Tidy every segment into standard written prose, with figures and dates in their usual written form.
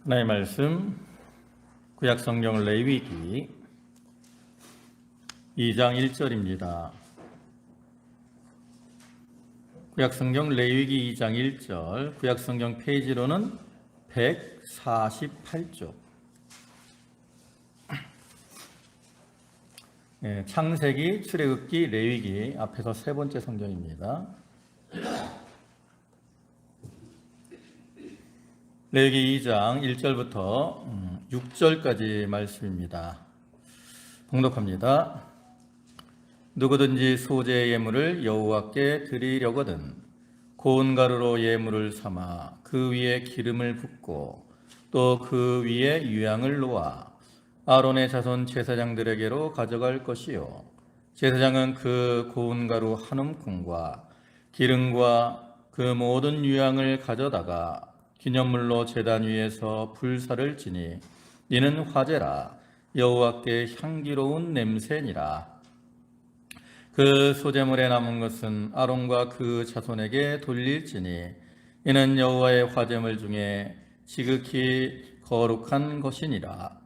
하나님의 말씀 구약성경 레위기 2장 1절입니다. 구약성경 레위기 2장 1절, 구약성경 페이지로는 148쪽. 창세기, 출애굽기, 레위기 앞에서 세 번째 성경입니다. 레위기 2장 1절부터 6절까지 말씀입니다. 봉독합니다. 누구든지 소재 예물을 여호와께 드리려거든 고운 가루로 예물을 삼아 그 위에 기름을 붓고 또 그 위에 유향을 놓아 아론의 자손 제사장들에게로 가져갈 것이요, 제사장은 그 고운 가루 한 움큼과 기름과 그 모든 유향을 가져다가 기념물로 제단 위에서 불사를 지니 이는 화제라, 여호와께 향기로운 냄새니라. 그 소재물에 남은 것은 아론과 그 자손에게 돌릴지니 이는 여호와의 화제물 중에 지극히 거룩한 것이니라.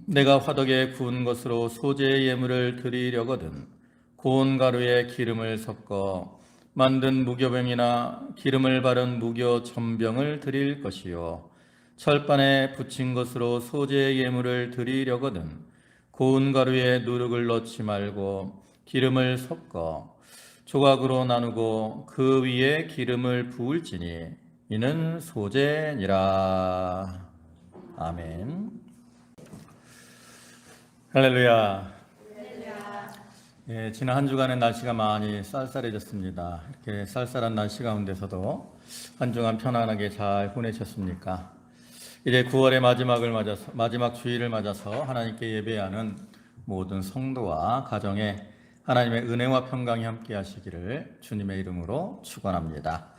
내가 화덕에 구운 것으로 소재 예물을 드리려거든 고운 가루에 기름을 섞어 만든 무교병이나 기름을 바른 무교 전병을 드릴 것이요, 철판에 붙인 것으로 소재 예물을 드리려거든 고운 가루에 누룩을 넣지 말고 기름을 섞어 조각으로 나누고 그 위에 기름을 부을지니 이는 소재니라. 아멘. 할렐루야. 지난 한 주간의 날씨가 많이 쌀쌀해졌습니다. 이렇게 쌀쌀한 날씨 가운데서도 한 주간 편안하게 잘 보내셨습니까? 이제 9월의 마지막 주일을 맞아서 하나님께 예배하는 모든 성도와 가정에 하나님의 은혜와 평강이 함께 하시기를 주님의 이름으로 축원합니다.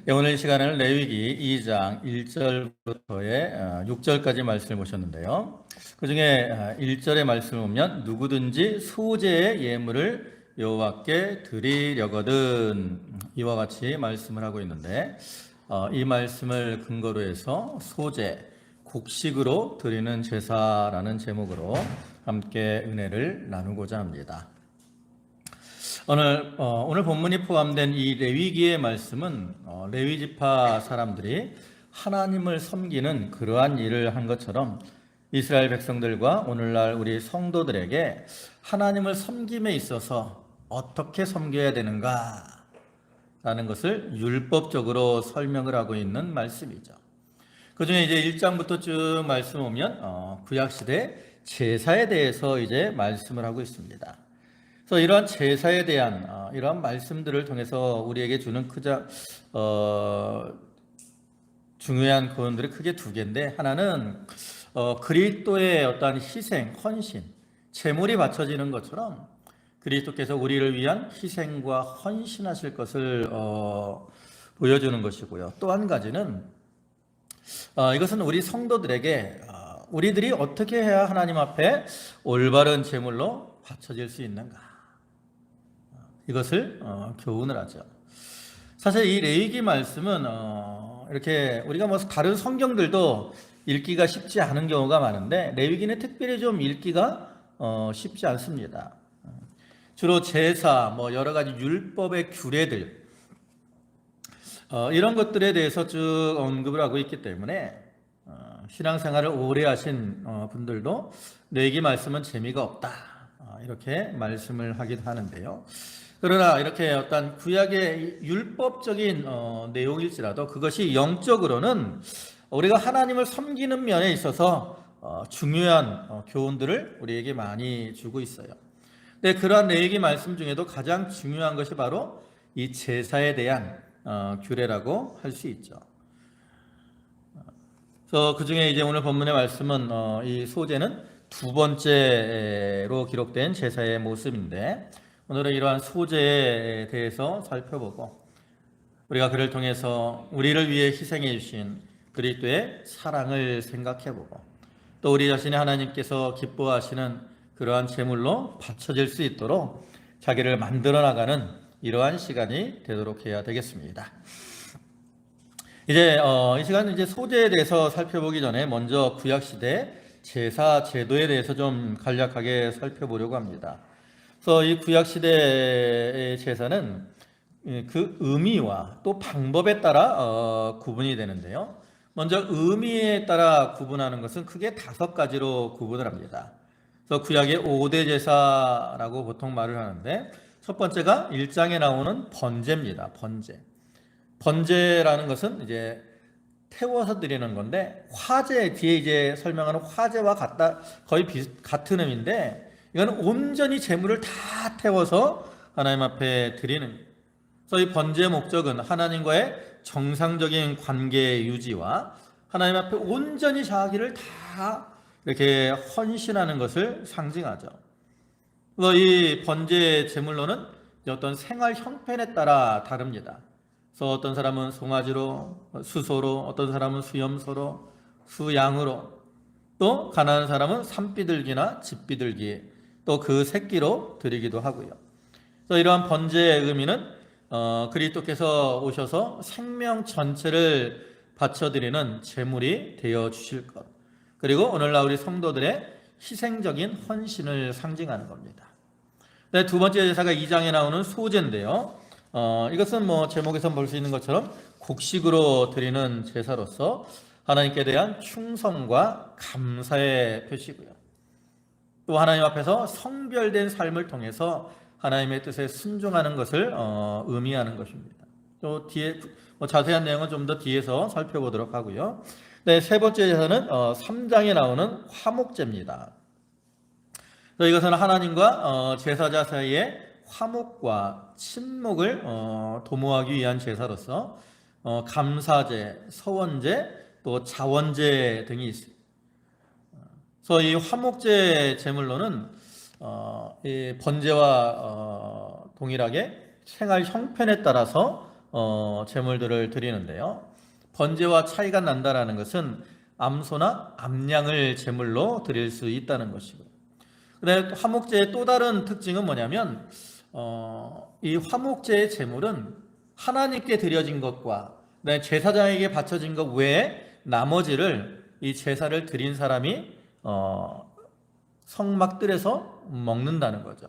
오늘 이 시간에는 레위기 2장 1절부터의 6절까지 말씀을 보셨는데요. 그 중에 1절의 말씀을 보면 누구든지 소재의 예물을 여호와께 드리려거든, 이와 같이 말씀을 하고 있는데, 이 말씀을 근거로 해서 소재, 곡식으로 드리는 제사라는 제목으로 함께 은혜를 나누고자 합니다. 오늘 본문이 포함된 이 레위기의 말씀은 레위 지파 사람들이 하나님을 섬기는 그러한 일을 한 것처럼 이스라엘 백성들과 오늘날 우리 성도들에게 하나님을 섬김에 있어서 어떻게 섬겨야 되는가 라는 것을 율법적으로 설명을 하고 있는 말씀이죠. 그 중에 이제 1장부터 쭉 말씀 보면 구약시대 제사에 대해서 이제 말씀을 하고 있습니다. 그래서 이러한 제사에 대한 이러한 말씀들을 통해서 우리에게 주는 중요한 교훈들이 크게 두 개인데, 하나는 그리스도의 어떠한 희생, 헌신, 제물이 바쳐지는 것처럼 그리스도께서 우리를 위한 희생과 헌신하실 것을 보여주는 것이고요. 또 한 가지는 이것은 우리 성도들에게 우리들이 어떻게 해야 하나님 앞에 올바른 제물로 바쳐질 수 있는가, 이것을 교훈을 하죠. 사실 이 레위기 말씀은 이렇게 우리가 다른 성경들도 읽기가 쉽지 않은 경우가 많은데 레위기는 특별히 좀 읽기가 쉽지 않습니다. 주로 제사, 여러 가지 율법의 규례들, 이런 것들에 대해서 쭉 언급을 하고 있기 때문에 신앙생활을 오래 하신 분들도 레위기 말씀은 재미가 없다, 이렇게 말씀을 하기도 하는데요. 그러나 이렇게 어떤 구약의 율법적인 내용일지라도 그것이 영적으로는 우리가 하나님을 섬기는 면에 있어서 중요한 교훈들을 우리에게 많이 주고 있어요. 근데 그러한 레위기 말씀 중에도 가장 중요한 것이 바로 이 제사에 대한 규례라고 할 수 있죠. 그래서 그 중에 이제 오늘 본문의 말씀은 이 소재는 두 번째로 기록된 제사의 모습인데, 오늘은 이러한 소재에 대해서 살펴보고 우리가 그를 통해서 우리를 위해 희생해 주신 그리스도의 사랑을 생각해보고 또 우리 자신이 하나님께서 기뻐하시는 그러한 제물로 바쳐질 수 있도록 자기를 만들어 나가는 이러한 시간이 되도록 해야 되겠습니다. 이제 이 시간 이제 소제에 대해서 살펴보기 전에 먼저 구약 시대 제사 제도에 대해서 좀 간략하게 살펴보려고 합니다. 그래서 이 구약 시대의 제사는 그 의미와 또 방법에 따라 구분이 되는데요. 먼저 의미에 따라 구분하는 것은 크게 5가지로 구분을 합니다. 그래서 구약의 5대 제사라고 보통 말을 하는데, 첫 번째가 1장에 나오는 번제입니다. 번제라는 것은 이제 태워서 드리는 건데, 화제 뒤에 이제 설명하는 화제와 거의 같은 의미인데, 이거는 온전히 제물을 다 태워서 하나님 앞에 드리는. 그래서 이 번제의 목적은 하나님과의 정상적인 관계 유지와 하나님 앞에 온전히 자기를 다 이렇게 헌신하는 것을 상징하죠. 그래서 이 번제 제물로는 어떤 생활 형편에 따라 다릅니다. 그래서 어떤 사람은 송아지로, 수소로, 어떤 사람은 수염소로, 수양으로, 또 가난한 사람은 산비둘기나 집비둘기, 또 그 새끼로 드리기도 하고요. 그래서 이러한 번제의 의미는 그리스도께서 오셔서 생명 전체를 바쳐드리는 제물이 되어 주실 것, 그리고 오늘날 우리 성도들의 희생적인 헌신을 상징하는 겁니다. 네, 두 번째 제사가 2장에 나오는 소제인데요. 이것은 뭐 제목에서 볼 수 있는 것처럼 곡식으로 드리는 제사로서 하나님께 대한 충성과 감사의 표시고요. 또 하나님 앞에서 성별된 삶을 통해서 하나님의 뜻에 순종하는 것을 의미하는 것입니다. 또 뒤에 자세한 내용은 좀 더 뒤에서 살펴보도록 하고요. 네, 세 번째 제사는 3장에 나오는 화목제입니다. 이것은 하나님과 제사자 사이에 화목과 친목을 도모하기 위한 제사로서 감사제, 서원제, 또 자원제 등이 있습니다. 그래서 이 화목제 제물로는 이 번제와 동일하게 생활 형편에 따라서 제물들을 드리는데요. 번제와 차이가 난다라는 것은 암소나 암양을 제물로 드릴 수 있다는 것이고요. 그런데 화목제의 또 다른 특징은 뭐냐면 이 화목제의 제물은 하나님께 드려진 것과 제사장에게 바쳐진 것 외에 나머지를 이 제사를 드린 사람이 성막들에서 먹는다는 거죠.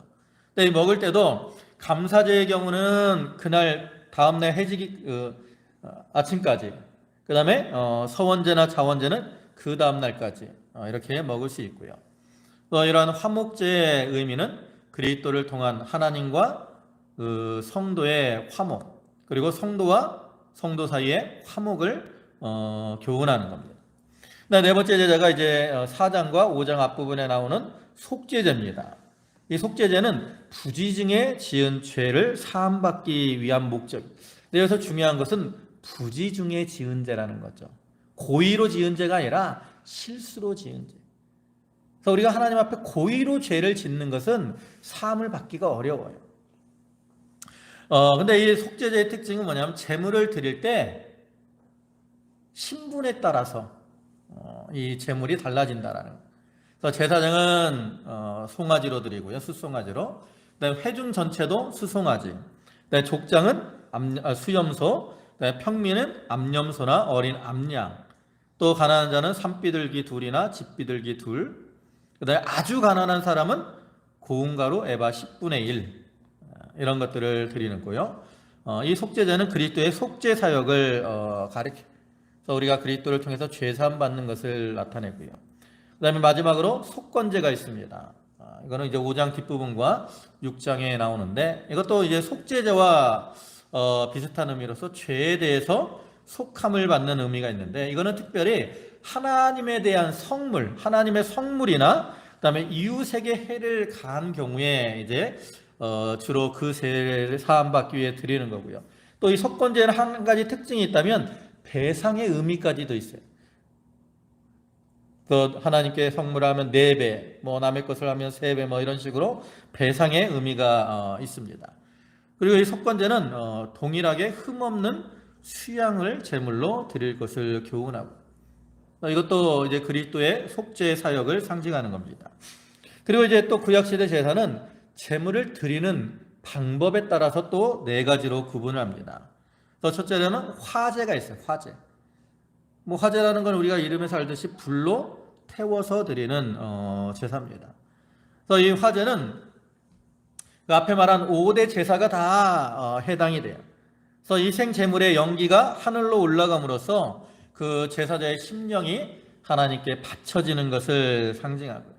근데 먹을 때도 감사제의 경우는 그날 다음날 해지기 아침까지, 그 다음에 서원제나 자원제는 그 다음날까지 이렇게 먹을 수 있고요. 또 이러한 화목제의 의미는 그리스도를 통한 하나님과 그 성도의 화목, 그리고 성도와 성도 사이의 화목을 교훈하는 겁니다. 네 번째 제사가 이제 4장과 5장 앞부분에 나오는 속죄제입니다. 이 속죄제는 부지중에 지은 죄를 사함받기 위한 목적. 여기서 중요한 것은 부지중에 지은 죄라는 거죠. 고의로 지은 죄가 아니라 실수로 지은 죄. 그래서 우리가 하나님 앞에 고의로 죄를 짓는 것은 사함을 받기가 어려워요. 근데 이 속죄제의 특징은 뭐냐면 제물을 드릴 때 신분에 따라서 이 제물이 달라진다라는 거예요. 그래서 제사장은 송아지로 드리고요, 숫송아지로. 그다음에 회중 전체도 수송아지. 그다음에 족장은 수염소. 그다음에 평민은 암염소나 어린 암양. 또 가난한 자는 산비둘기 둘이나 집비둘기 둘. 그다음에 아주 가난한 사람은 고운 가루 에바 10분의 1 이런 것들을 드리는 거요. 이 속죄제는 그리스도의 속죄 사역을 가리켜. 그래서 우리가 그리스도를 통해서 죄 사함 받는 것을 나타내고요. 그다음에 마지막으로 속건제가 있습니다. 이거는 이제 5장 뒷부분과 6장에 나오는데, 이것도 이제 속죄제와 비슷한 의미로서 죄에 대해서 속함을 받는 의미가 있는데, 이거는 특별히 하나님에 대한 성물, 하나님의 성물이나 그다음에 이웃에게 해를 가한 경우에 이제 주로 그 죄를 사함 받기 위해 드리는 거고요. 또 이 속건제는 한 가지 특징이 있다면 배상의 의미까지도 있어요. 그 하나님께 성물하면 4배, 뭐 남의 것을 하면 3배, 뭐 이런 식으로 배상의 의미가 있습니다. 그리고 이 속건제는 동일하게 흠없는 수양을 제물로 드릴 것을 교훈하고, 이것도 이제 그리스도의 속죄 사역을 상징하는 겁니다. 그리고 이제 또 구약시대 제사는 제물을 드리는 방법에 따라서 또 4가지로 구분을 합니다. 첫째로는 화제가 있어요. 화제. 뭐 화제라는 건 우리가 이름에서 알듯이 불로 태워서 드리는 제사입니다. 그래서 이 화제는 그 앞에 말한 5대 제사가 다 해당이 돼요. 그래서 이 생제물의 연기가 하늘로 올라감으로써 그 제사자의 심령이 하나님께 바쳐지는 것을 상징하고요.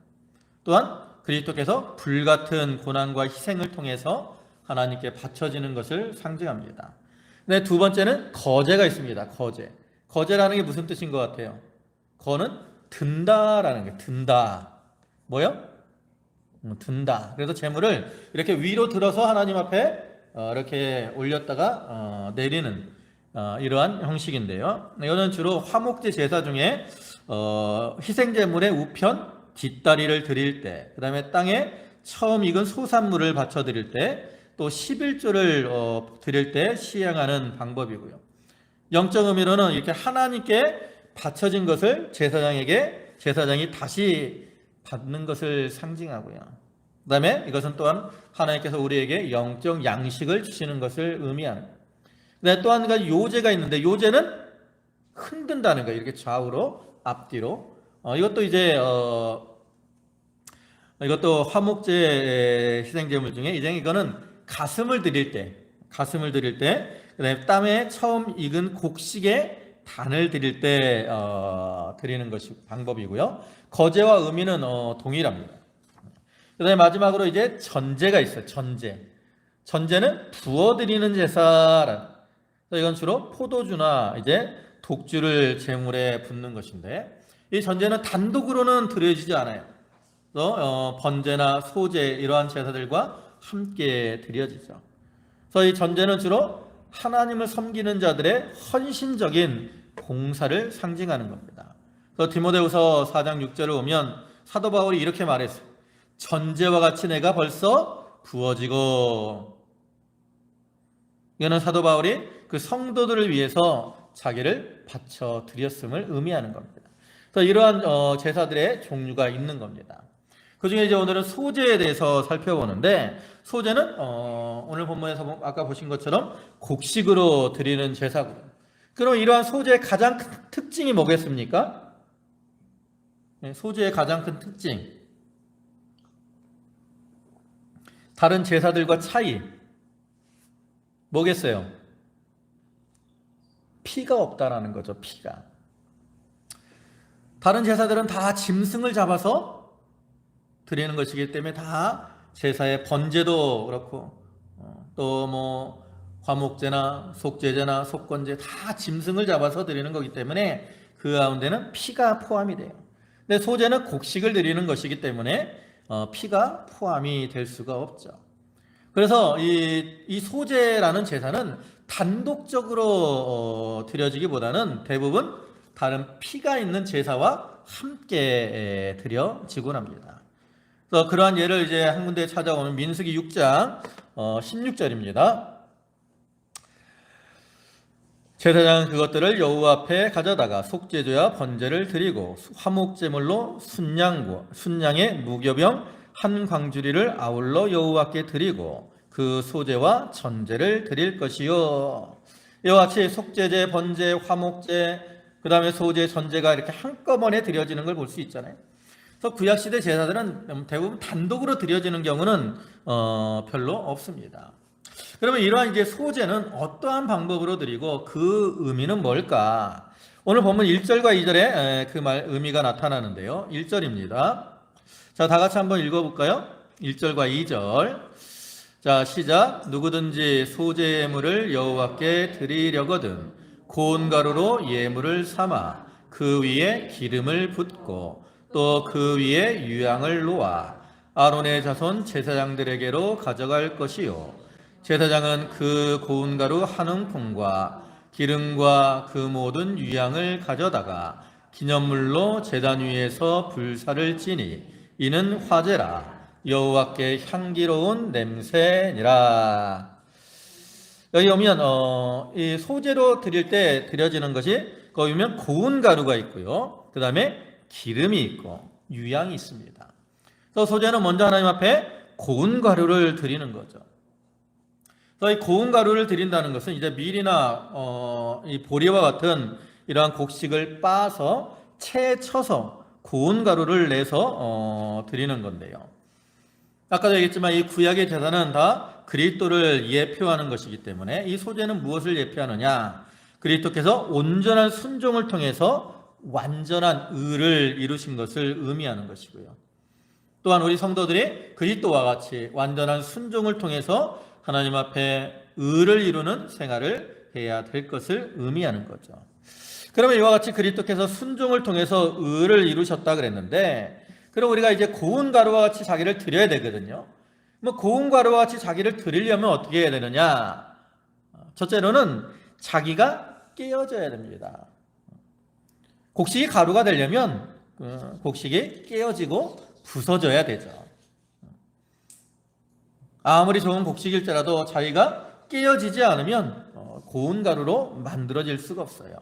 또한 그리스도께서 불같은 고난과 희생을 통해서 하나님께 바쳐지는 것을 상징합니다. 네, 두 번째는 거제가 있습니다. 거제. 거제라는 게 무슨 뜻인 것 같아요? 거는 든다라는 게 든다. 뭐요? 든다. 그래서 제물을 이렇게 위로 들어서 하나님 앞에 이렇게 올렸다가 내리는 이러한 형식인데요. 이거는 주로 화목제 제사 중에 희생제물의 우편 뒷다리를 드릴 때, 그 다음에 땅에 처음 익은 소산물을 바쳐 드릴 때, 또 11조를 드릴 때 시행하는 방법이고요. 영적 의미로는 이렇게 하나님께 바쳐진 것을 제사장이 다시 받는 것을 상징하고요. 그 다음에 이것은 또한 하나님께서 우리에게 영적 양식을 주시는 것을 의미합니다. 또 한 가지 요제가 있는데, 요제는 흔든다는 거예요. 이렇게 좌우로, 앞뒤로. 이것도 이제 이것도 화목제 희생제물 중에 이거는 가슴을 드릴 때, 그다음에 땀에 처음 익은 곡식의 단을 드릴 때 드리는 것이 방법이고요. 거제와 의미는 동일합니다. 그다음에 마지막으로 이제 전제가 있어요. 전제는 부어드리는 제사라. 이건 주로 포도주나 이제 독주를 제물에 붓는 것인데, 이 전제는 단독으로는 드려지지 않아요. 또 번제나 소제 이러한 제사들과 함께 드려지죠. 그래서 이 전제는 주로 하나님을 섬기는 자들의 헌신적인 봉사를 상징하는 겁니다. 그래서 디모데후서 4장 6절을 보면 사도 바울이 이렇게 말했어요. 전제와 같이 내가 벌써 부어지고. 이거는 사도 바울이 그 성도들을 위해서 자기를 바쳐 드렸음을 의미하는 겁니다. 그래서 이러한 제사들의 종류가 있는 겁니다. 그 중에 이제 오늘은 소제에 대해서 살펴보는데, 소제는 오늘 본문에서 아까 보신 것처럼 곡식으로 드리는 제사고요. 그럼 이러한 소제의 가장 큰 특징이 뭐겠습니까? 소제의 가장 큰 특징, 다른 제사들과 차이 뭐겠어요? 피가 없다라는 거죠. 피가. 다른 제사들은 다 짐승을 잡아서 드리는 것이기 때문에 다 제사의 번제도 그렇고 또 뭐 화목제나 속제제나 속건제 다 짐승을 잡아서 드리는 거기 때문에 그 가운데는 피가 포함이 돼요. 근데 소제는 곡식을 드리는 것이기 때문에 피가 포함이 될 수가 없죠. 그래서 이 소제라는 제사는 단독적으로 드려지기보다는 대부분 다른 피가 있는 제사와 함께 드려지곤 합니다. 그래서 그러한 예를 이제 한 군데 찾아오는 민수기 6장 16절입니다. 제사장은 그것들을 여호와 앞에 가져다가 속죄제와 번제를 드리고 화목제물로 순양의 무교병 한 광주리를 아울러 여호와께 드리고 그 소제와 전제를 드릴 것이요. 이와 같이 속죄제, 번제, 화목제, 그 다음에 소제, 전제가 이렇게 한꺼번에 드려지는 걸 볼 수 있잖아요. 그래서 구약시대 제사들은 대부분 단독으로 드려지는 경우는 별로 없습니다. 그러면 이러한 이제 소제는 어떠한 방법으로 드리고 그 의미는 뭘까? 오늘 보면 1절과 2절에 그 말 의미가 나타나는데요. 1절입니다. 자, 다 같이 한번 읽어볼까요? 1절과 2절. 자, 시작. 누구든지 소제 예물을 여호와께 드리려거든 고운 가루로 예물을 삼아 그 위에 기름을 붓고 또 그 위에 유향을 놓아 아론의 자손 제사장들에게로 가져갈 것이요. 제사장은 그 고운 가루 한 움큼과 기름과 그 모든 유향을 가져다가 기념물로 제단 위에서 불사를 지니 이는 화제라. 여호와께 향기로운 냄새니라. 여기 오면 이 소제로 드릴 때 드려지는 것이 거기 보면 고운 가루가 있고요. 그 다음에 기름이 있고 유향이 있습니다. 그래서 소제는 먼저 하나님 앞에 고운 가루를 드리는 거죠. 그래서 이 고운 가루를 드린다는 것은 이제 밀이나 이 보리와 같은 이러한 곡식을 빻아서 채에 쳐서 고운 가루를 내서 드리는 건데요. 아까도 얘기했지만 이 구약의 제사는 다 그리스도를 예표하는 것이기 때문에 이 소제는 무엇을 예표하느냐? 그리스도께서 온전한 순종을 통해서 완전한 의를 이루신 것을 의미하는 것이고요. 또한 우리 성도들이 그리스도와 같이 완전한 순종을 통해서 하나님 앞에 의를 이루는 생활을 해야 될 것을 의미하는 거죠. 그러면 이와 같이 그리스도께서 순종을 통해서 의를 이루셨다 그랬는데, 그럼 우리가 이제 고운 가루와 같이 자기를 드려야 되거든요. 뭐 고운 가루와 같이 자기를 드리려면 어떻게 해야 되느냐? 첫째로는 자기가 깨어져야 됩니다. 곡식이 가루가 되려면 곡식이 깨어지고 부서져야 되죠. 아무리 좋은 곡식일지라도 자기가 깨어지지 않으면 고운 가루로 만들어질 수가 없어요.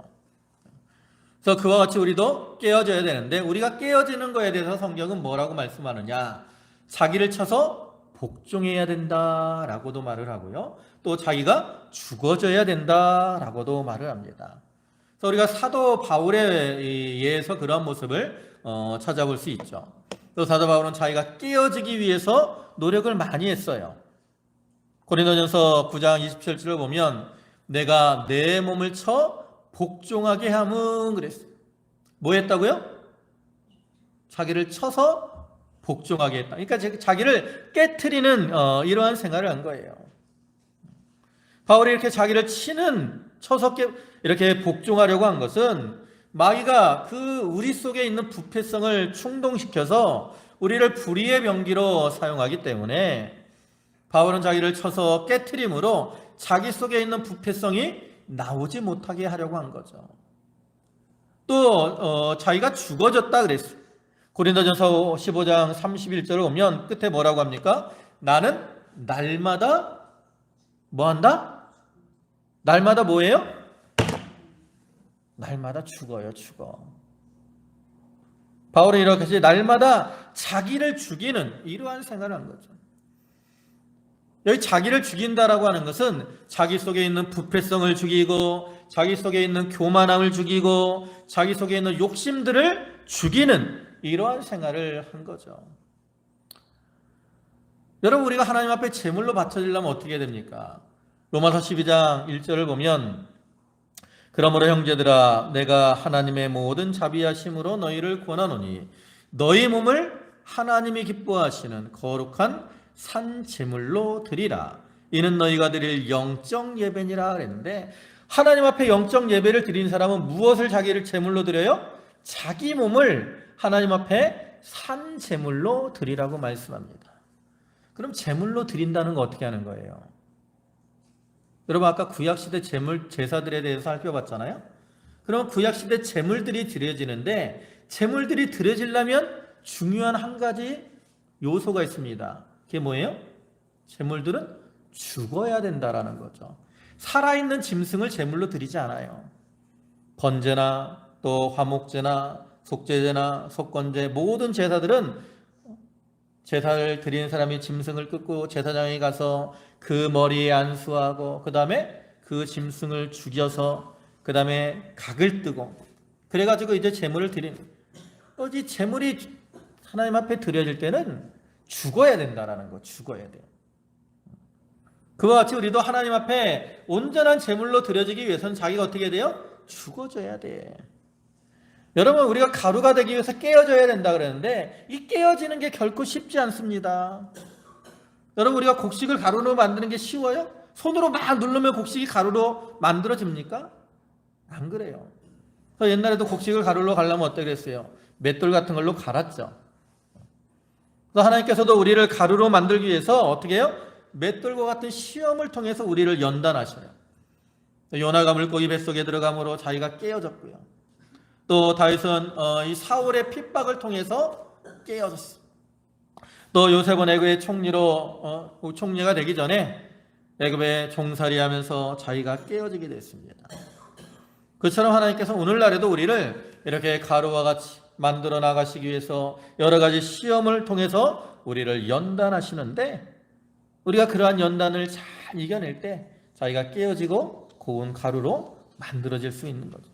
그래서 그와 같이 우리도 깨어져야 되는데, 우리가 깨어지는 거에 대해서 성경은 뭐라고 말씀하느냐? 자기를 쳐서 복종해야 된다라고도 말을 하고요. 또 자기가 죽어져야 된다라고도 말을 합니다. 그래서 우리가 사도 바울에 의해서 그런 모습을 찾아볼 수 있죠. 또 사도 바울은 자기가 깨어지기 위해서 노력을 많이 했어요. 고린도전서 9장 27절을 보면 내가 내 몸을 쳐 복종하게 함은 그랬어요. 뭐 했다고요? 자기를 쳐서 복종하게 했다. 그러니까 자기를 깨트리는 이러한 생활을 한 거예요. 바울이 이렇게 자기를 쳐서 이렇게 복종하려고 한 것은 마귀가 그 우리 속에 있는 부패성을 충동시켜서 우리를 불의의 병기로 사용하기 때문에 바울은 자기를 쳐서 깨트림으로 자기 속에 있는 부패성이 나오지 못하게 하려고 한 거죠. 또 자기가 죽어졌다 그랬어요. 고린도전서 15장 31절을 보면 끝에 뭐라고 합니까? 나는 날마다 뭐 한다? 날마다 뭐예요? 날마다 죽어요. 죽어. 바울은 이렇게 날마다 자기를 죽이는 이러한 생활을 한 거죠. 여기 자기를 죽인다라고 하는 것은 자기 속에 있는 부패성을 죽이고, 자기 속에 있는 교만함을 죽이고, 자기 속에 있는 욕심들을 죽이는 이러한 생활을 한 거죠. 여러분, 우리가 하나님 앞에 제물로 바쳐지려면 어떻게 됩니까? 로마서 12장 1절을 보면 그러므로 형제들아 내가 하나님의 모든 자비하심으로 너희를 권하노니 너희 몸을 하나님이 기뻐하시는 거룩한 산 제물로 드리라. 이는 너희가 드릴 영적 예배니라 그랬는데, 하나님 앞에 영적 예배를 드린 사람은 무엇을 자기를 제물로 드려요? 자기 몸을 하나님 앞에 산 제물로 드리라고 말씀합니다. 그럼 제물로 드린다는 거 어떻게 하는 거예요? 여러분 아까 구약시대 제사들에 대해서 살펴봤잖아요. 그럼 구약시대 제물들이 드려지는데, 제물들이 드려지려면 중요한 한 가지 요소가 있습니다. 그게 뭐예요? 제물들은 죽어야 된다라는 거죠. 살아있는 짐승을 제물로 드리지 않아요. 번제나 또 화목제나 속죄제나 속건제, 모든 제사들은 제사를 드리는 사람이 짐승을 끊고 제사장에 가서 그 머리에 안수하고, 그 다음에 그 짐승을 죽여서 그 다음에 각을 뜨고, 그래가지고 이제 제물을 드리는, 이 제물이 하나님 앞에 드려질 때는 죽어야 된다라는 거. 죽어야 돼요. 그와 같이 우리도 하나님 앞에 온전한 제물로 드려지기 위해서는 자기가 어떻게 돼요? 죽어져야 돼. 여러분, 우리가 가루가 되기 위해서 깨어져야 된다 그랬는데, 이 깨어지는 게 결코 쉽지 않습니다. 여러분, 우리가 곡식을 가루로 만드는 게 쉬워요? 손으로 막 누르면 곡식이 가루로 만들어집니까? 안 그래요. 그래서 옛날에도 곡식을 가루로 갈려면 어떻게 그랬어요? 맷돌 같은 걸로 갈았죠. 그래서 하나님께서도 우리를 가루로 만들기 위해서 어떻게 해요? 맷돌과 같은 시험을 통해서 우리를 연단하셔요. 요나가 물고기 뱃속에 들어감으로 자기가 깨어졌고요. 또 다윗은 이 사울의 핍박을 통해서 깨어졌어요. 또 요셉은 애굽의 총리가 되기 전에 애굽에 종살이하면서 자기가 깨어지게 됐습니다. 그처럼 하나님께서 오늘날에도 우리를 이렇게 가루와 같이 만들어 나가시기 위해서 여러 가지 시험을 통해서 우리를 연단하시는데, 우리가 그러한 연단을 잘 이겨낼 때 자기가 깨어지고 고운 가루로 만들어질 수 있는 거죠.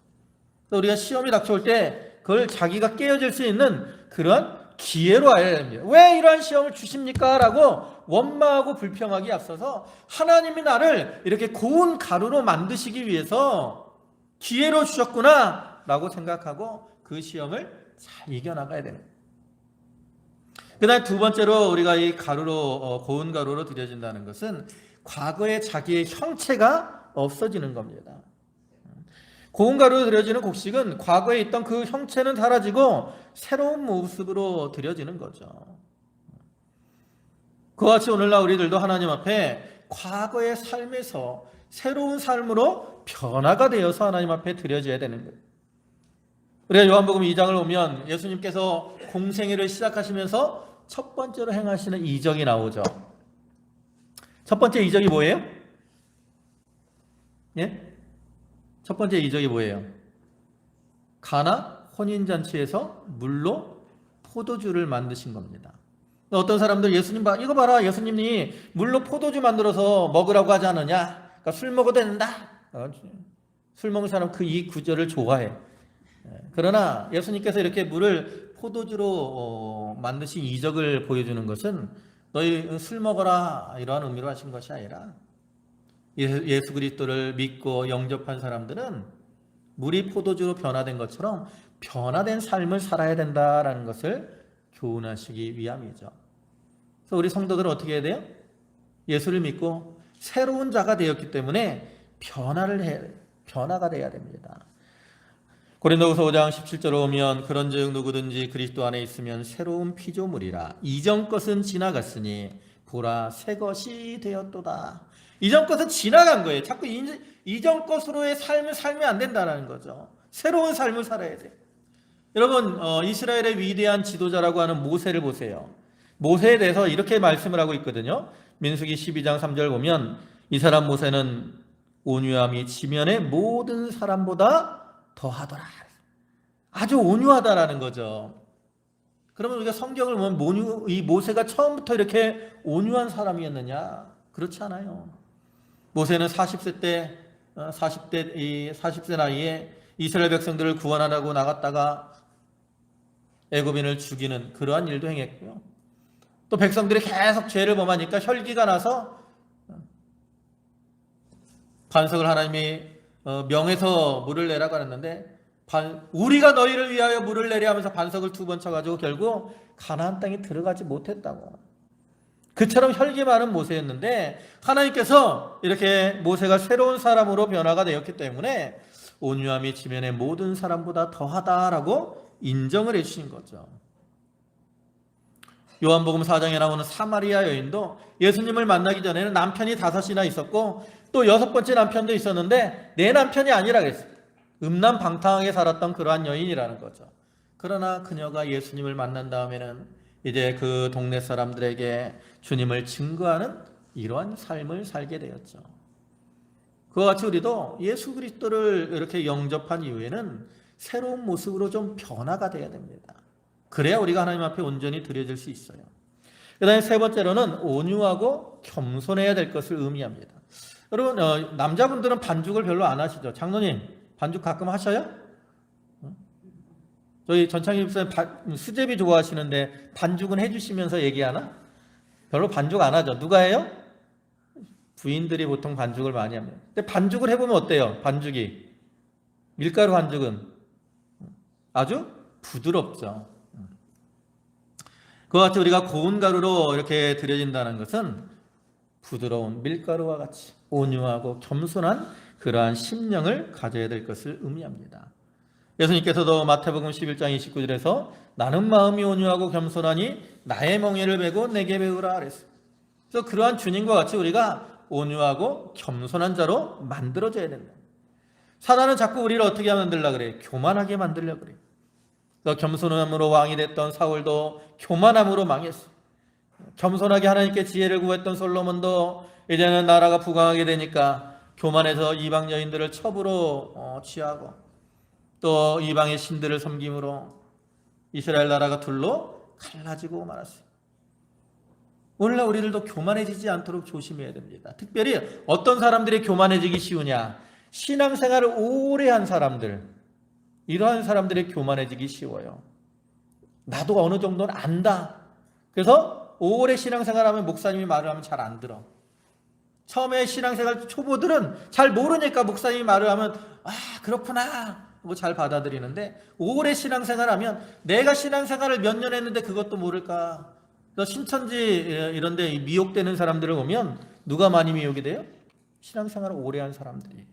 또 우리가 시험이 닥쳐올 때 그걸 자기가 깨어질 수 있는 그런 기회로 알아야 됩니다. 왜 이러한 시험을 주십니까? 라고 원망하고 불평하기 앞서서 하나님이 나를 이렇게 고운 가루로 만드시기 위해서 기회로 주셨구나 라고 생각하고 그 시험을 잘 이겨나가야 되는 거예요. 그 다음에 두 번째로 우리가 이 가루로 고운 가루로 들여진다는 것은 과거에 자기의 형체가 없어지는 겁니다. 고운 가루로 들여지는 곡식은 과거에 있던 그 형체는 사라지고 새로운 모습으로 들여지는 거죠. 그와 같이 오늘날 우리들도 하나님 앞에 과거의 삶에서 새로운 삶으로 변화가 되어서 하나님 앞에 드려져야 되는 거예요. 우리가 요한복음 2장을 보면 예수님께서 공생애를 시작하시면서 첫 번째로 행하시는 이적이 나오죠. 첫 번째 이적이 뭐예요? 예? 첫 번째 이적이 뭐예요? 가나 혼인잔치에서 물로 포도주를 만드신 겁니다. 어떤 사람들 예수님 이거 봐라, 예수님이 물로 포도주 만들어서 먹으라고 하지 않느냐? 그러니까 술 먹어도 된다. 술 먹는 사람 이 구절을 좋아해. 그러나 예수님께서 이렇게 물을 포도주로 만드신 이적을 보여주는 것은 너희 술 먹어라 이러한 의미로 하신 것이 아니라 예수 그리스도를 믿고 영접한 사람들은 물이 포도주로 변화된 것처럼 변화된 삶을 살아야 된다라는 것을 교훈하시기 위함이죠. 그래서 우리 성도들은 어떻게 해야 돼요? 예수를 믿고 새로운 자가 되었기 때문에 변화가 돼야 됩니다. 고린도후서 5장 17절에 오면 그런즉 누구든지 그리스도 안에 있으면 새로운 피조물이라 이전 것은 지나갔으니 보라 새 것이 되었도다. 이전 것은 지나간 거예요. 자꾸 이전 것으로의 삶을 살면 안 된다는 거죠. 새로운 삶을 살아야 돼요. 여러분 이스라엘의 위대한 지도자라고 하는 모세를 보세요. 모세에 대해서 이렇게 말씀을 하고 있거든요. 민수기 12장 3절 보면 이 사람 모세는 온유함이 지면의 모든 사람보다 더하더라. 아주 온유하다라는 거죠. 그러면 우리가 성경을 보면 이 모세가 처음부터 이렇게 온유한 사람이었느냐? 그렇지 않아요. 모세는 40세 나이에 이스라엘 백성들을 구원하라고 나갔다가 애굽인을 죽이는 그러한 일도 행했고요. 또 백성들이 계속 죄를 범하니까 혈기가 나서 반석을 하나님이 명해서 물을 내라고 하는데 우리가 너희를 위하여 물을 내려 하면서 반석을 2번 쳐가지고 결국 가나안 땅에 들어가지 못했다고. 그처럼 혈기 많은 모세였는데 하나님께서 이렇게 모세가 새로운 사람으로 변화가 되었기 때문에 온유함이 지면의 모든 사람보다 더하다라고 인정을 해주신 거죠. 요한복음 4장에 나오는 사마리아 여인도 예수님을 만나기 전에는 남편이 5이나 있었고 또 6번째 남편도 있었는데 내 남편이 아니라 그랬어요. 음란방탕하게 살았던 그러한 여인이라는 거죠. 그러나 그녀가 예수님을 만난 다음에는 이제 그 동네 사람들에게 주님을 증거하는 이러한 삶을 살게 되었죠. 그와 같이 우리도 예수 그리스도를 이렇게 영접한 이후에는 새로운 모습으로 좀 변화가 돼야 됩니다. 그래야 우리가 하나님 앞에 온전히 드려질 수 있어요. 그 다음에 세 번째로는 온유하고 겸손해야 될 것을 의미합니다. 여러분 남자분들은 반죽을 별로 안 하시죠? 장로님 반죽 가끔 하셔요? 저희 전창희 집사님 수제비 좋아하시는데 반죽은 해주시면서 얘기하나? 별로 반죽 안 하죠. 누가 해요? 부인들이 보통 반죽을 많이 합니다. 근데 반죽을 해보면 어때요? 반죽이 밀가루 반죽은 아주 부드럽죠. 그와 같이 우리가 고운 가루로 이렇게 들여진다는 것은 부드러운 밀가루와 같이 온유하고 겸손한 그러한 심령을 가져야 될 것을 의미합니다. 예수님께서도 마태복음 11장 29절에서 나는 마음이 온유하고 겸손하니 나의 멍에를 메고 내게 배우라 그랬어요. 그래서 그러한 주님과 같이 우리가 온유하고 겸손한 자로 만들어져야 된다. 사단은 자꾸 우리를 어떻게 만들려고 그래요? 교만하게 만들려고 그래요. 그래서 겸손함으로 왕이 됐던 사울도 교만함으로 망했어요. 겸손하게 하나님께 지혜를 구했던 솔로몬도 이제는 나라가 부강하게 되니까 교만해서 이방 여인들을 첩으로 취하고 또 이방의 신들을 섬김으로 이스라엘 나라가 둘로 갈라지고 말았어요. 오늘날 우리들도 교만해지지 않도록 조심해야 됩니다. 특별히 어떤 사람들이 교만해지기 쉬우냐? 신앙생활을 오래 한 사람들, 이러한 사람들이 교만해지기 쉬워요. 나도 어느 정도는 안다. 그래서 오래 신앙생활하면 목사님이 말을 하면 잘 안 들어. 처음에 신앙생활 초보들은 잘 모르니까 목사님이 말을 하면 그렇구나 뭐 잘 받아들이는데, 오래 신앙생활하면 내가 신앙생활을 몇 년 했는데 그것도 모를까. 그래서 신천지 이런 데 미혹되는 사람들을 보면 누가 많이 미혹이 돼요? 신앙생활을 오래 한 사람들이.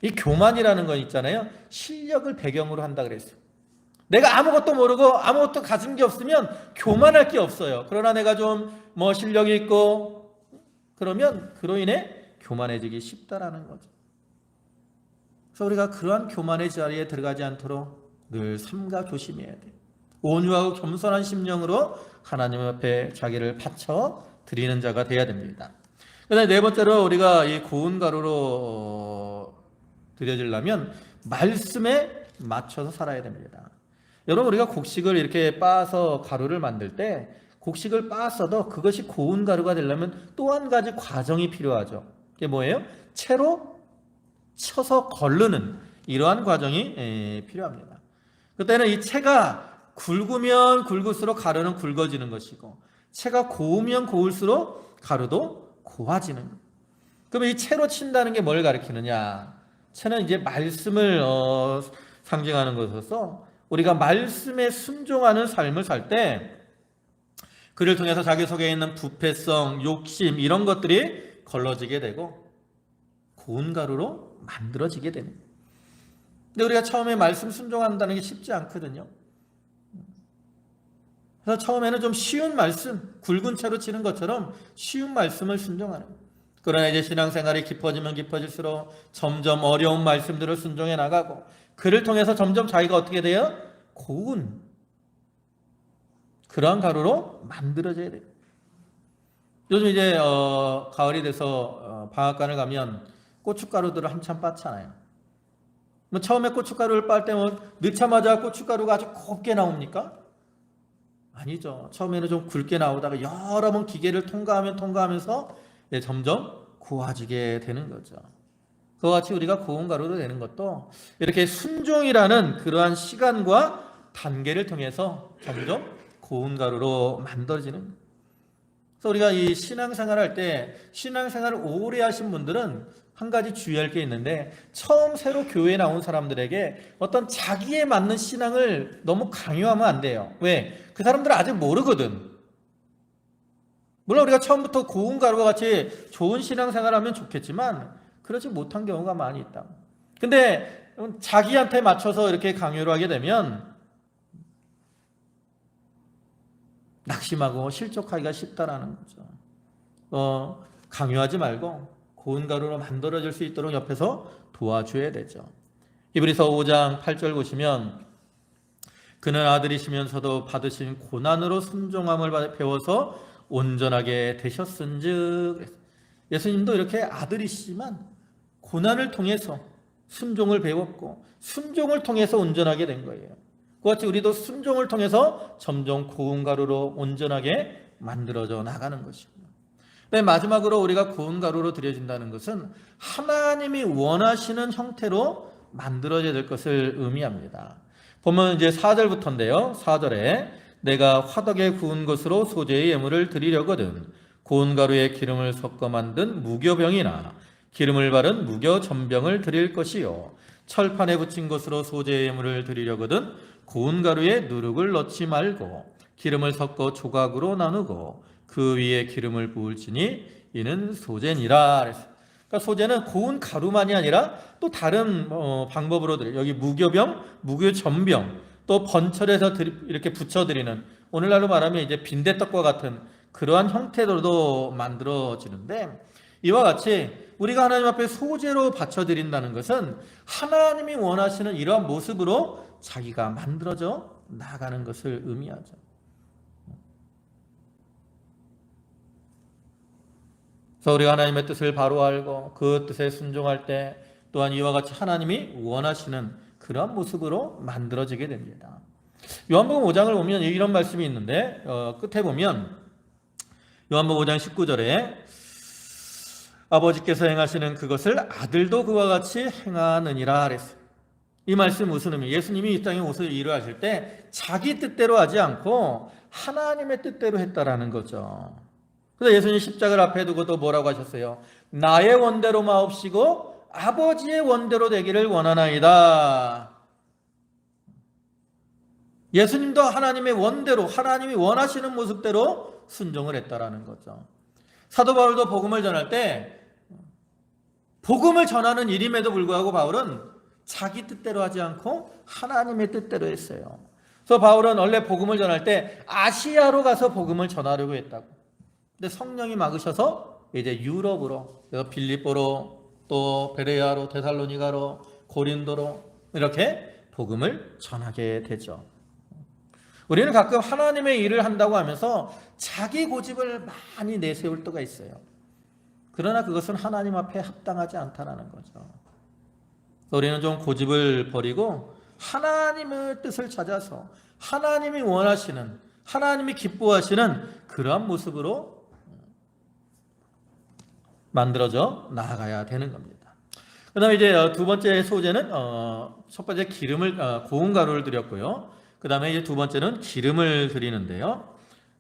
이 교만이라는 건 있잖아요. 실력을 배경으로 한다 그랬어요. 내가 아무것도 모르고 아무것도 가진 게 없으면 교만할 게 없어요. 그러나 내가 좀 뭐 실력이 있고 그러면 그로 인해 교만해지기 쉽다라는 거죠. 그래서 우리가 그러한 교만의 자리에 들어가지 않도록 늘 삼가 조심해야 돼요. 온유하고 겸손한 심령으로 하나님 앞에 자기를 바쳐 드리는 자가 되어야 됩니다. 그다음에 네 번째로 우리가 이 고운 가루로 드려지려면 말씀에 맞춰서 살아야 됩니다. 여러분, 우리가 곡식을 이렇게 빻아서 가루를 만들 때 곡식을 빻아서도 그것이 고운 가루가 되려면 또 한 가지 과정이 필요하죠. 그게 뭐예요? 채로 쳐서 거르는 이러한 과정이 필요합니다. 그때는 이 채가 굵으면 굵을수록 가루는 굵어지는 것이고, 채가 고우면 고울수록 가루도 고와지는 거예요. 그러면 이 채로 친다는 게 뭘 가리키느냐? 채는 이제 말씀을 상징하는 것으로서 우리가 말씀에 순종하는 삶을 살 때 그를 통해서 자기 속에 있는 부패성, 욕심 이런 것들이 걸러지게 되고 고운 가루로 만들어지게 됩니다. 근데 우리가 처음에 말씀 순종한다는 게 쉽지 않거든요. 그래서 처음에는 좀 쉬운 말씀, 굵은 채로 치는 것처럼 쉬운 말씀을 순종하는 거예요. 그러나 이제 신앙생활이 깊어지면 깊어질수록 점점 어려운 말씀들을 순종해 나가고, 그를 통해서 점점 자기가 어떻게 돼요? 고운 그러한 가루로 만들어져야 돼요. 요즘 이제 가을이 돼서 방앗간을 가면 고춧가루들을 한참 빻잖아요. 뭐 처음에 고춧가루를 빻을 때 뭐 넣자마자 고춧가루가 아주 곱게 나옵니까? 아니죠. 처음에는 좀 굵게 나오다가 여러 번 기계를 통과하면서 점점 고와지게 되는 거죠. 그와 같이 우리가 고운 가루로 되는 것도 이렇게 순종이라는 그러한 시간과 단계를 통해서 점점 고운 가루로 만들어지는 거예요. 그래서 우리가 이 신앙생활을 할 때, 신앙생활을 오래 하신 분들은 한 가지 주의할 게 있는데, 처음 새로 교회에 나온 사람들에게 어떤 자기에 맞는 신앙을 너무 강요하면 안 돼요. 왜? 그 사람들은 아직 모르거든. 물론 우리가 처음부터 고운 가루와 같이 좋은 신앙생활을 하면 좋겠지만 그렇지 못한 경우가 많이 있다. 근데 자기한테 맞춰서 이렇게 강요를 하게 되면 낙심하고 실족하기가 쉽다라는 거죠. 강요하지 말고 고운 가루로 만들어질 수 있도록 옆에서 도와줘야 되죠. 히브리서 5장 8절 보시면, 그는 아들이시면서도 받으신 고난으로 순종함을 배워서 온전하게 되셨은즉. 예수님도 이렇게 아들이시지만 고난을 통해서 순종을 배웠고 순종을 통해서 온전하게 된 거예요. 그와 같이 우리도 순종을 통해서 점점 고운 가루로 온전하게 만들어져 나가는 것입니다. 마지막으로 우리가 고운 가루로 드려진다는 것은 하나님이 원하시는 형태로 만들어져야 될 것을 의미합니다. 보면 이제 4절부터인데요. 4절에 내가 화덕에 구운 것으로 소재의 예물을 드리려거든 고운 가루에 기름을 섞어 만든 무교병이나 기름을 바른 무교전병을 드릴 것이요 철판에 붙인 것으로 소재의 예물을 드리려거든 고운 가루에 누룩을 넣지 말고 기름을 섞어 조각으로 나누고 그 위에 기름을 부을지니 이는 소재니라. 그러니까 소재는 고운 가루만이 아니라 또 다른 방법으로 드려요. 여기 무교병, 무교전병, 또 번철해서 이렇게 붙여드리는, 오늘날로 말하면 이제 빈대떡과 같은 그러한 형태로도 만들어지는데, 이와 같이 우리가 하나님 앞에 소재로 바쳐드린다는 것은 하나님이 원하시는 이러한 모습으로 자기가 만들어져 나가는 것을 의미하죠. 그래서 우리가 하나님의 뜻을 바로 알고 그 뜻에 순종할 때 또한 이와 같이 하나님이 원하시는 그러한 모습으로 만들어지게 됩니다. 요한복음 5장을 보면 이런 말씀이 있는데, 끝에 보면 요한복음 5장 19절에 아버지께서 행하시는 그것을 아들도 그와 같이 행하느니라 그랬어요. 이 말씀 무슨 의미? 예수님이 이 땅에 오셔서 일을 하실 때 자기 뜻대로 하지 않고 하나님의 뜻대로 했다라는 거죠. 그래서 예수님 십자가를 앞에 두고 또 뭐라고 하셨어요? 나의 원대로 마옵시고 아버지의 원대로 되기를 원하나이다. 예수님도 하나님의 원대로, 하나님이 원하시는 모습대로 순종을 했다라는 거죠. 사도 바울도 복음을 전할 때 복음을 전하는 일임에도 불구하고 바울은 자기 뜻대로 하지 않고 하나님의 뜻대로 했어요. 그래서 바울은 원래 복음을 전할 때 아시아로 가서 복음을 전하려고 했다고. 근데 성령이 막으셔서 이제 유럽으로, 그래서 빌립보로, 또 베레아로, 데살로니가로, 고린도로 이렇게 복음을 전하게 되죠. 우리는 가끔 하나님의 일을 한다고 하면서 자기 고집을 많이 내세울 때가 있어요. 그러나 그것은 하나님 앞에 합당하지 않다는 거죠. 우리는 좀 고집을 버리고 하나님의 뜻을 찾아서 하나님이 원하시는, 하나님이 기뻐하시는 그러한 모습으로 만들어져 나아가야 되는 겁니다. 그 다음에 이제 두 번째 소재는 첫 번째 기름을, 고운 가루를 드렸고요. 그 다음에 이제 두 번째는 기름을 드리는데요.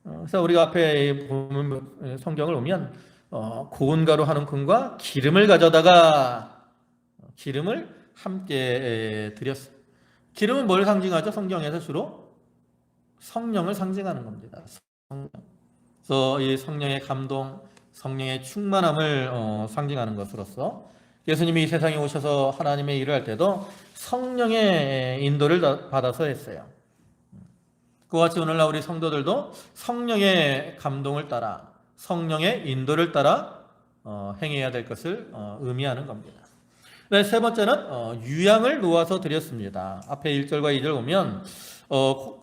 그래서 우리가 앞에 보면 성경을 보면 고운 가루 한 움큼과 기름을 가져다가 기름을 함께 드렸어요. 기름은 뭘 상징하죠? 성경에서 주로 성령을 상징하는 겁니다. 성령. 그래서 이 성령의 감동, 성령의 충만함을 상징하는 것으로서 예수님이 이 세상에 오셔서 하나님의 일을 할 때도 성령의 인도를 받아서 했어요. 그와 같이 오늘날 우리 성도들도 성령의 감동을 따라, 성령의 인도를 따라 행해야 될 것을 의미하는 겁니다. 네, 세 번째는 유향을 놓아서 드렸습니다. 앞에 1절과 2절 보면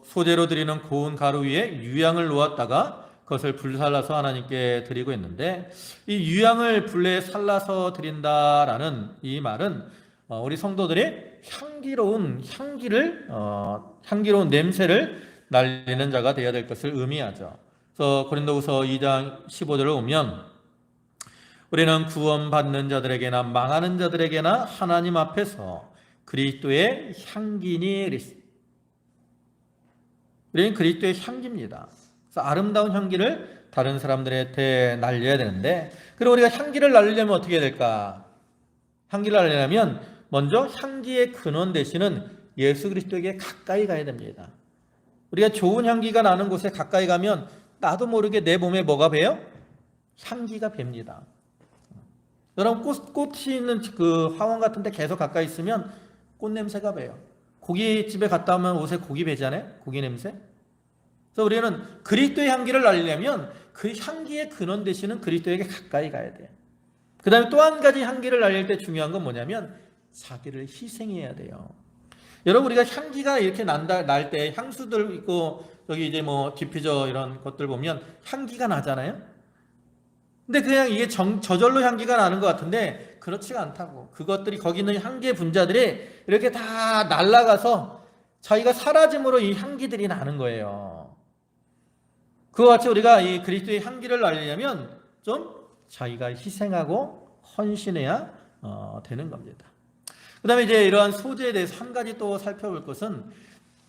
소재로 드리는 고운 가루 위에 유향을 놓았다가 그것을 불살라서 하나님께 드리고 있는데, 이 유향을 불에 살라서 드린다라는 이 말은 우리 성도들이 향기로운 냄새를 날리는 자가 되어야 될 것을 의미하죠. 그래서 고린도후서 2장 15절을 보면 우리는 구원받는 자들에게나 망하는 자들에게나 하나님 앞에서 그리스도의 향기니, 우리는 그리스도의 향기입니다. 그래서 아름다운 향기를 다른 사람들한테 날려야 되는데, 그리고 우리가 향기를 날리려면 어떻게 해야 될까? 향기를 날리려면 먼저 향기의 근원 되시는 예수 그리스도에게 가까이 가야 됩니다. 우리가 좋은 향기가 나는 곳에 가까이 가면 나도 모르게 내 몸에 뭐가 배요? 향기가 뱄니다. 여러분 꽃이 있는 그 화원 같은 데 계속 가까이 있으면 꽃 냄새가 배요. 고깃집에 갔다 오면 옷에 고기 배잖아요. 고기 냄새. 그래서 우리는 그리스도의 향기를 날리려면 그 향기의 근원 되시는 그리스도에게 가까이 가야 돼요. 그 다음에 또 한 가지 향기를 날릴 때 중요한 건 뭐냐면 자기를 희생해야 돼요. 여러분 우리가 향기가 이렇게 날 때 향수들 있고 여기 이제 뭐 디퓨저 이런 것들 보면 향기가 나잖아요. 근데 그냥 이게 저절로 향기가 나는 것 같은데 그렇지가 않다고. 그것들이 거기 있는 향기의 분자들이 이렇게 다 날아가서 자기가 사라짐으로 이 향기들이 나는 거예요. 그와 같이 우리가 이 그리스도의 향기를 날리려면 좀 자기가 희생하고 헌신해야 되는 겁니다. 그 다음에 이제 이러한 소재에 대해서 한 가지 또 살펴볼 것은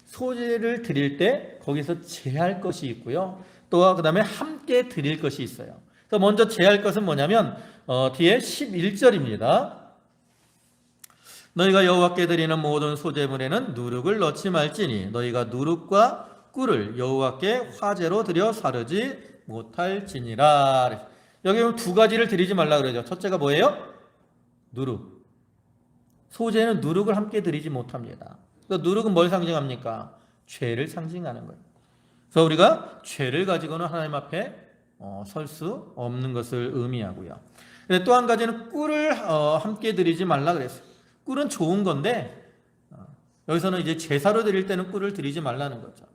소재를 드릴 때 거기서 제할 것이 있고요. 또 그 다음에 함께 드릴 것이 있어요. 그래서 먼저 제할 것은 뭐냐면 뒤에 11절입니다. 너희가 여호와께 드리는 모든 소재물에는 누룩을 넣지 말지니 너희가 누룩과 꿀을 여호와께 화제로 드려 사르지 못할지니라. 여기 보면 두 가지를 드리지 말라 그러죠. 첫째가 뭐예요? 누룩. 소재는 누룩을 함께 드리지 못합니다. 그래서 누룩은 뭘 상징합니까? 죄를 상징하는 거예요. 그래서 우리가 죄를 가지고는 하나님 앞에 설 수 없는 것을 의미하고요. 또 한 가지는 꿀을 함께 드리지 말라 그랬어요. 꿀은 좋은 건데 여기서는 이제 제사로 드릴 때는 꿀을 드리지 말라는 거죠.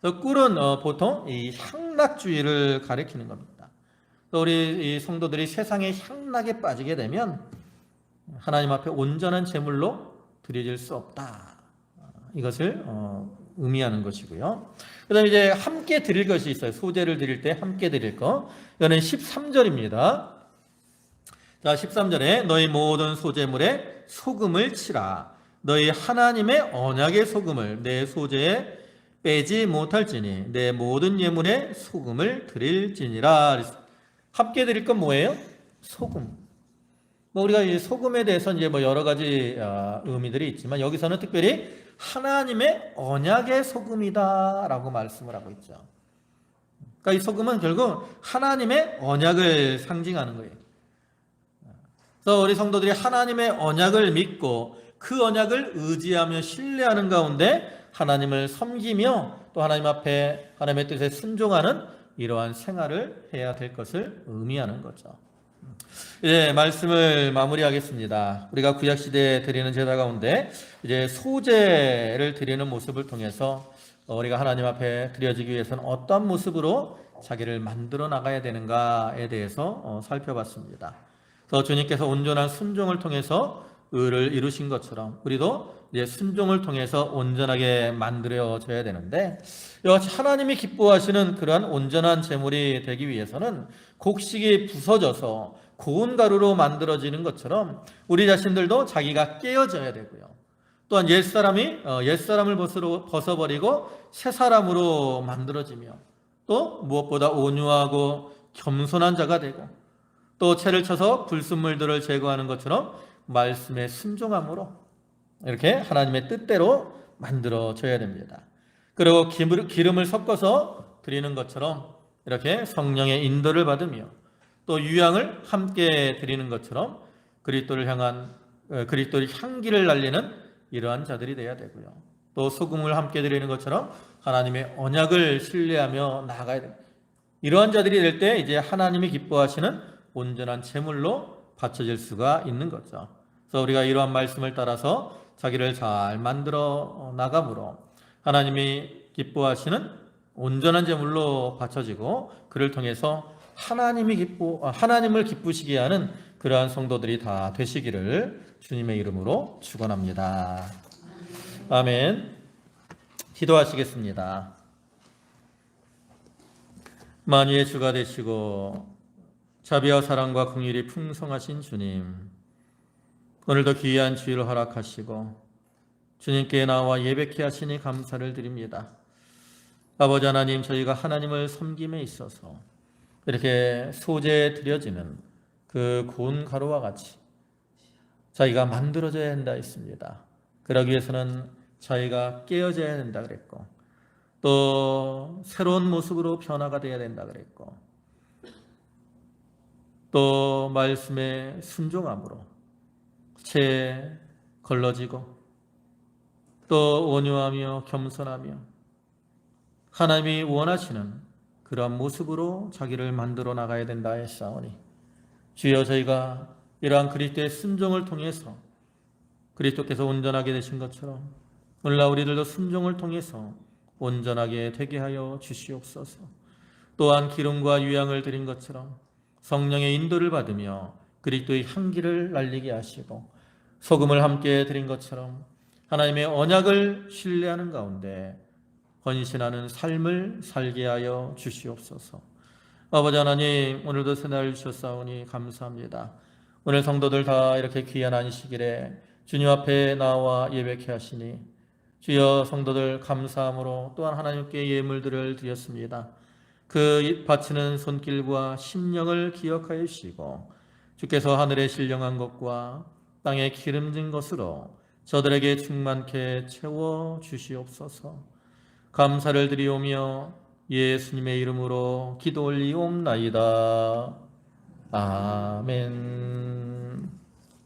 그래서 꿀은 보통 이 향락주의를 가리키는 겁니다. 우리 이 성도들이 세상의 향락에 빠지게 되면 하나님 앞에 온전한 제물로 드려질 수 없다. 이것을 의미하는 것이고요. 그 다음에 이제 함께 드릴 것이 있어요. 소재를 드릴 때 함께 드릴 거. 이거는 13절입니다. 자, 13절에 너희 모든 소재물에 소금을 치라. 너희 하나님의 언약의 소금을 내 소재에 빼지 못할지니 내 모든 예물에 소금을 드릴지니라. 함께 드릴 건 뭐예요? 소금. 우리가 이 소금에 대해서 이제 여러 가지 의미들이 있지만 여기서는 특별히 하나님의 언약의 소금이다라고 말씀을 하고 있죠. 그러니까 이 소금은 결국 하나님의 언약을 상징하는 거예요. 그래서 우리 성도들이 하나님의 언약을 믿고 그 언약을 의지하며 신뢰하는 가운데 하나님을 섬기며 또 하나님 앞에 하나님의 뜻에 순종하는 이러한 생활을 해야 될 것을 의미하는 거죠. 이제 말씀을 마무리하겠습니다. 우리가 구약 시대에 드리는 제사 가운데 이제 소제를 드리는 모습을 통해서 우리가 하나님 앞에 드려지기 위해서는 어떤 모습으로 자기를 만들어 나가야 되는가에 대해서 살펴봤습니다. 그래서 주님께서 온전한 순종을 통해서 의를 이루신 것처럼 우리도 이제 순종을 통해서 온전하게 만들어져야 되는데 하나님이 기뻐하시는 그러한 온전한 제물이 되기 위해서는 곡식이 부서져서 고운 가루로 만들어지는 것처럼 우리 자신들도 자기가 깨어져야 되고요. 또한 옛사람을 벗어버리고 새 사람으로 만들어지며 또 무엇보다 온유하고 겸손한 자가 되고 또 채를 쳐서 불순물들을 제거하는 것처럼 말씀에 순종함으로 이렇게 하나님의 뜻대로 만들어져야 됩니다. 그리고 기름을 섞어서 드리는 것처럼 이렇게 성령의 인도를 받으며 또 유향을 함께 드리는 것처럼 그리스도의 향기를 날리는 이러한 자들이 되어야 되고요. 또 소금을 함께 드리는 것처럼 하나님의 언약을 신뢰하며 나아가야 됩니다. 이러한 자들이 될 때 이제 하나님이 기뻐하시는 온전한 제물로 바쳐질 수가 있는 거죠. 그래서 우리가 이러한 말씀을 따라서 자기를 잘 만들어 나감으로 하나님이 기뻐하시는 온전한 제물로 바쳐지고 그를 통해서 하나님을 기쁘시게 하는 그러한 성도들이 다 되시기를 주님의 이름으로 축원합니다. 아멘. 기도하시겠습니다. 만유의 주가 되시고 자비와 사랑과 긍휼이 풍성하신 주님, 오늘도 귀한 주일을 허락하시고 주님께 나와 예배케 하시니 감사를 드립니다. 아버지 하나님, 저희가 하나님을 섬김에 있어서 이렇게 소재에 드려지는 그 고운 가루와 같이 저희가 만들어져야 한다 했습니다. 그러기 위해서는 저희가 깨어져야 된다 그랬고 또 새로운 모습으로 변화가 되어야 된다 그랬고 또 말씀에 순종함으로 채 걸러지고 또 온유하며 겸손하며 하나님이 원하시는 그러한 모습으로 자기를 만들어 나가야 된다 했사오니 주여, 저희가 이러한 그리스도의 순종을 통해서 그리스도께서 온전하게 되신 것처럼 오늘날 우리들도 순종을 통해서 온전하게 되게 하여 주시옵소서. 또한 기름과 유향을 드린 것처럼 성령의 인도를 받으며 그리스도의 향기를 날리게 하시고 소금을 함께 드린 것처럼 하나님의 언약을 신뢰하는 가운데 헌신하는 삶을 살게 하여 주시옵소서. 아버지 하나님, 오늘도 새날 주셨사오니 감사합니다. 오늘 성도들 다 이렇게 귀한 안식일에 주님 앞에 나와 예배케 하시니 주여, 성도들 감사함으로 또한 하나님께 예물들을 드렸습니다. 그 바치는 손길과 심령을 기억하여 주시고 주께서 하늘에 신령한 것과 땅에 기름진 것으로 저들에게 충만케 채워 주시옵소서. 감사를 드리오며 예수님의 이름으로 기도 올리옵나이다. 아멘.